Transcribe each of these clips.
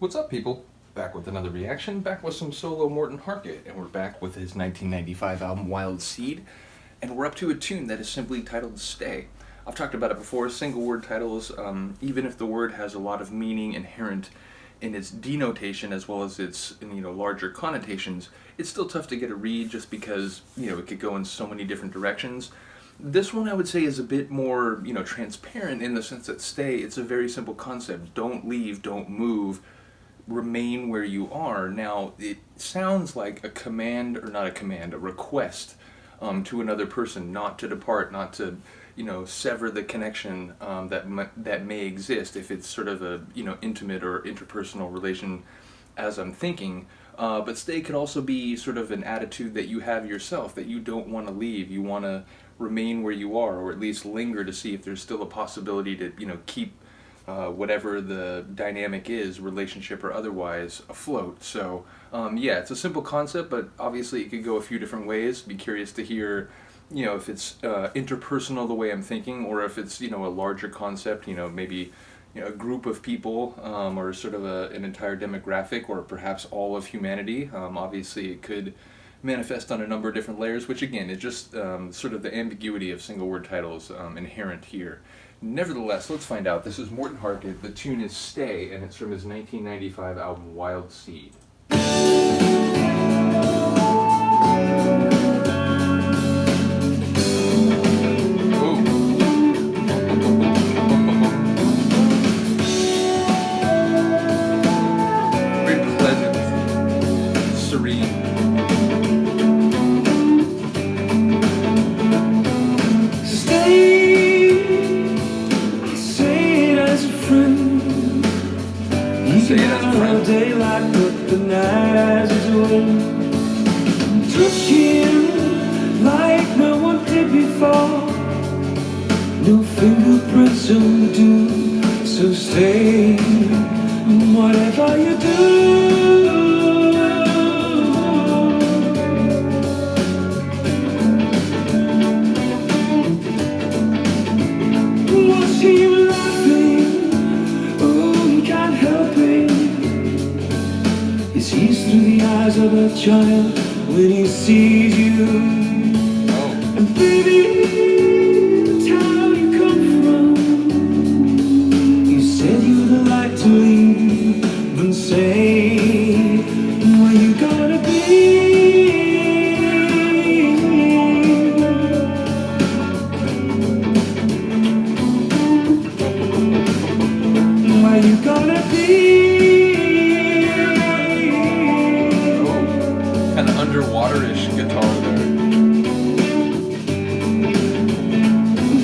What's up, people? Back with another reaction, back with some solo Morten Harket, and we're back with his 1995 album Wild Seed, and we're up to a tune that is simply titled Stay. I've talked about it before, single word titles, even if the word has a lot of meaning inherent in its denotation as well as its larger connotations, it's still tough to get a read just because it could go in so many different directions. This one I would say is a bit more transparent in the sense that stay, it's a very simple concept. Don't leave, don't move, remain where you are. Now, it sounds like a command, or not a command, a request to another person not to depart, not to, sever the connection that may exist if it's sort of a, intimate or interpersonal relation, as I'm thinking. But stay could also be sort of an attitude that you have yourself, that you don't want to leave. You want to remain where you are, or at least linger to see if there's still a possibility to, keep whatever the dynamic is, relationship or otherwise, afloat. So yeah, it's a simple concept, but obviously it could go a few different ways. Be curious to hear, if it's interpersonal the way I'm thinking, or if it's a larger concept. Maybe a group of people, or sort of an entire demographic, or perhaps all of humanity. Obviously, it could manifest on a number of different layers, which again is just sort of the ambiguity of single word titles inherent here. Nevertheless, let's find out. This is Morten Harket. The tune is Stay, and it's from his 1995 album Wild Seed. Very pleasant, serene. Say it as a friend. Daylight, but the night as its way. Touch him like no one did before. No fingerprints on the door. So stay, whatever you do. Watch him laughing. Oh, he can't help it. He sees through the eyes of a child when he sees you. And baby, the town you come from, you said you'd like to leave, then say where you gonna be. Where you gonna be. Underwater-ish guitar there.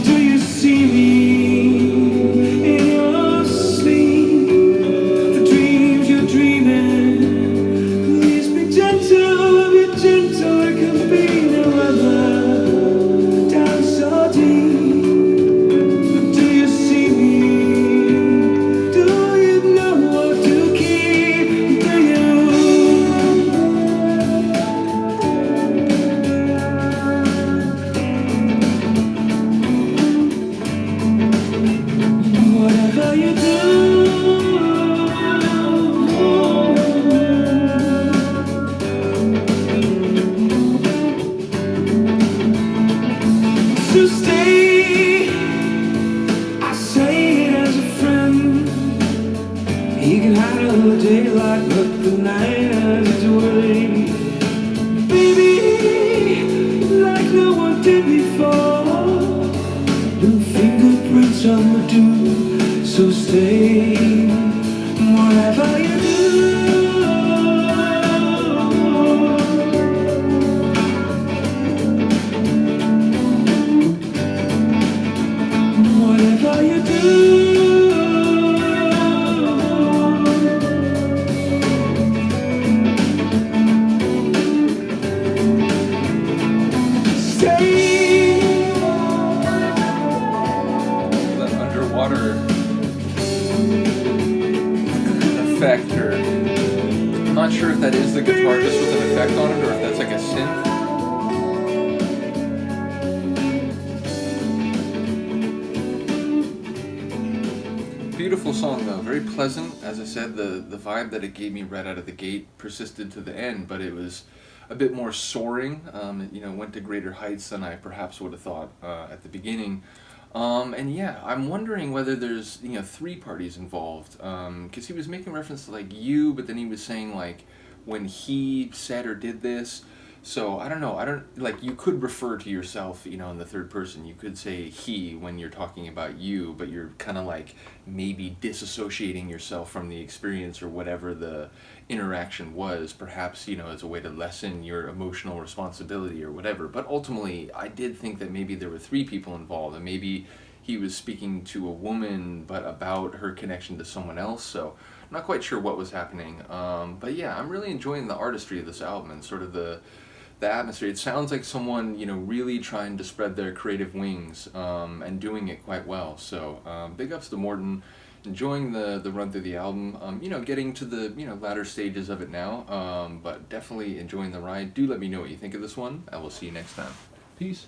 Do you see me in your sleep? The dreams you're dreaming, please be gentle it can be no other, down so deep. Do you see me? Do you know what to keep? Do you? Whatever you do, so stay. I say it as a friend. He can handle the daylight, but the night has its way. Baby, like no one did before. No fingerprints on the door, so stay, whatever you do. Whatever you do. Underwater effect, or I'm not sure if that is the guitar just with an effect on it, or if that's like a synth. Beautiful. Wonderful song though, very pleasant. As I said, the vibe that it gave me right out of the gate persisted to the end, but it was a bit more soaring. Went to greater heights than I perhaps would have thought at the beginning. And yeah, I'm wondering whether there's three parties involved, because he was making reference to like you, but then he was saying like when he said or did this. So I don't know. I don't like you could refer to yourself, in the third person. You could say he when you're talking about you, but you're kind of like maybe disassociating yourself from the experience or whatever the interaction was, perhaps, as a way to lessen your emotional responsibility or whatever. But ultimately, I did think that maybe there were three people involved, and maybe he was speaking to a woman, but about her connection to someone else. So I'm not quite sure what was happening. But yeah, I'm really enjoying the artistry of this album and sort of the atmosphere. It sounds like someone, really trying to spread their creative wings, and doing it quite well. So big ups to Morten. Enjoying the run through the album. Getting to the latter stages of it now. But definitely enjoying the ride. Do let me know what you think of this one. I will see you next time. Peace.